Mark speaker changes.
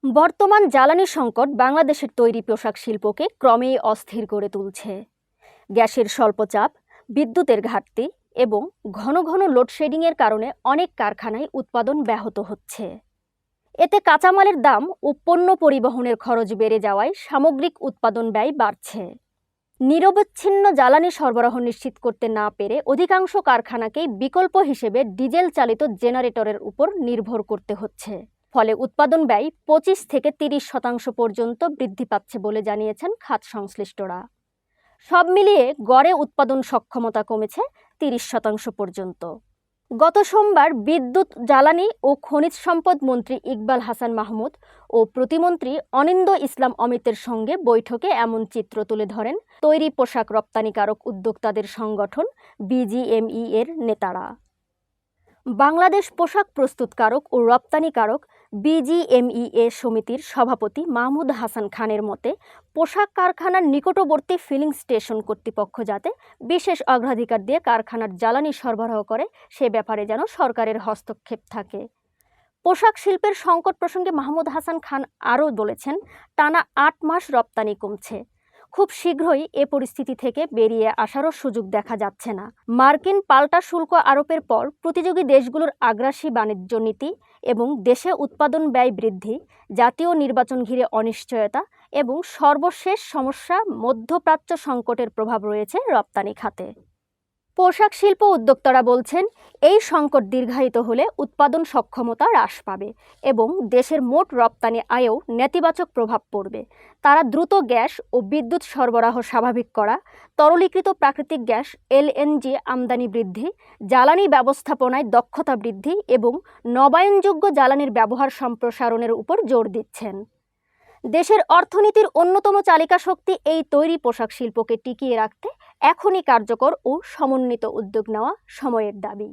Speaker 1: বর্তমান জ্বালানি সংকট বাংলাদেশের তৈরি পোশাক শিল্পকে ক্রমেই অস্থির করে তুলছে। গ্যাসের স্বল্প চাপ, বিদ্যুতের ঘাটতি এবং ঘন ঘন লোডশেডিংয়ের কারণে অনেক কারখানায় উৎপাদন ব্যাহত হচ্ছে। এতে কাঁচামালের দাম ও পণ্য পরিবহনের খরচ বেড়ে যাওয়ায় সামগ্রিক উৎপাদন ব্যয় বাড়ছে। নিরবচ্ছিন্ন জ্বালানি সরবরাহ নিশ্চিত করতে না পেরে অধিকাংশ কারখানাকেই বিকল্প হিসেবে ডিজেল চালিত জেনারেটরের উপর নির্ভর করতে হচ্ছে। ফলে উৎপাদন ব্যয় 25 থেকে 30% পর্যন্ত বৃদ্ধি পাচ্ছে বলে জানিয়েছেন খাত সংশ্লিষ্টরা। সব মিলিয়ে গড়ে উৎপাদন সক্ষমতা কমেছে 30% পর্যন্ত। গত সোমবার বিদ্যুৎ, জ্বালানি ও খনিজ সম্পদ মন্ত্রী ইকবাল হাসান মাহমুদ ও প্রতিমন্ত্রী অনিন্দ্য ইসলাম অমিতের সঙ্গে বৈঠকে এমন চিত্র তুলে ধরেন তৈরি পোশাক রপ্তানিকারক উদ্যোক্তাদের সংগঠন বিজিএমই এর নেতারা। বাংলাদেশ পোশাক প্রস্তুতকারক ও রপ্তানিকারক বিজিএমইএ সমিতির সভাপতি মাহমুদ হাসান খানের মতে, পোশাক কারখানার নিকটবর্তী ফিলিং স্টেশন কর্তৃপক্ষ যাতে বিশেষ অগ্রাধিকার দিয়ে কারখানার জ্বালানি সরবরাহ করে সে ব্যাপারে যেন সরকারের হস্তক্ষেপ থাকে। পোশাক শিল্পের সংকট প্রসঙ্গে মাহমুদ হাসান খান আরও বলেছেন, টানা 8 মাস রপ্তানি কমছে। খুব শীঘ্রই এ পরিস্থিতি থেকে বেরিয়ে আসারও সুযোগ দেখা যাচ্ছে না। মার্কিন পাল্টা শুল্ক আরোপের পর প্রতিযোগী দেশগুলোর আগ্রাসী বাণিজ্য নীতি এবং দেশে উৎপাদন ব্যয় বৃদ্ধি, জাতীয় নির্বাচন ঘিরে অনিশ্চয়তা এবং সর্বশেষ সমস্যা মধ্যপ্রাচ্য সংকটের প্রভাব রয়েছে রপ্তানি খাতে। পোশাক শিল্প উদ্যোক্তারা বলছেন, এই সংকট দীর্ঘায়িত হলে উৎপাদন সক্ষমতা হ্রাস পাবে এবং দেশের মোট রপ্তানি আয়েও নেতিবাচক প্রভাব পড়বে। তারা দ্রুত গ্যাস ও বিদ্যুৎ সরবরাহ স্বাভাবিক করা, তরলীকৃত প্রাকৃতিক গ্যাস এলএনজি আমদানি বৃদ্ধি, জ্বালানি ব্যবস্থাপনায় দক্ষতা বৃদ্ধি এবং নবায়নযোগ্য জ্বালানির ব্যবহার সম্প্রসারণের উপর জোর দিচ্ছেন। দেশের অর্থনীতির অন্যতম চালিকা শক্তি এই তৈরি পোশাক শিল্পকে টিকিয়ে রাখতে এখনই কার্যকর ও সমন্বিত উদ্যোগ নেওয়া সময়ের দাবি।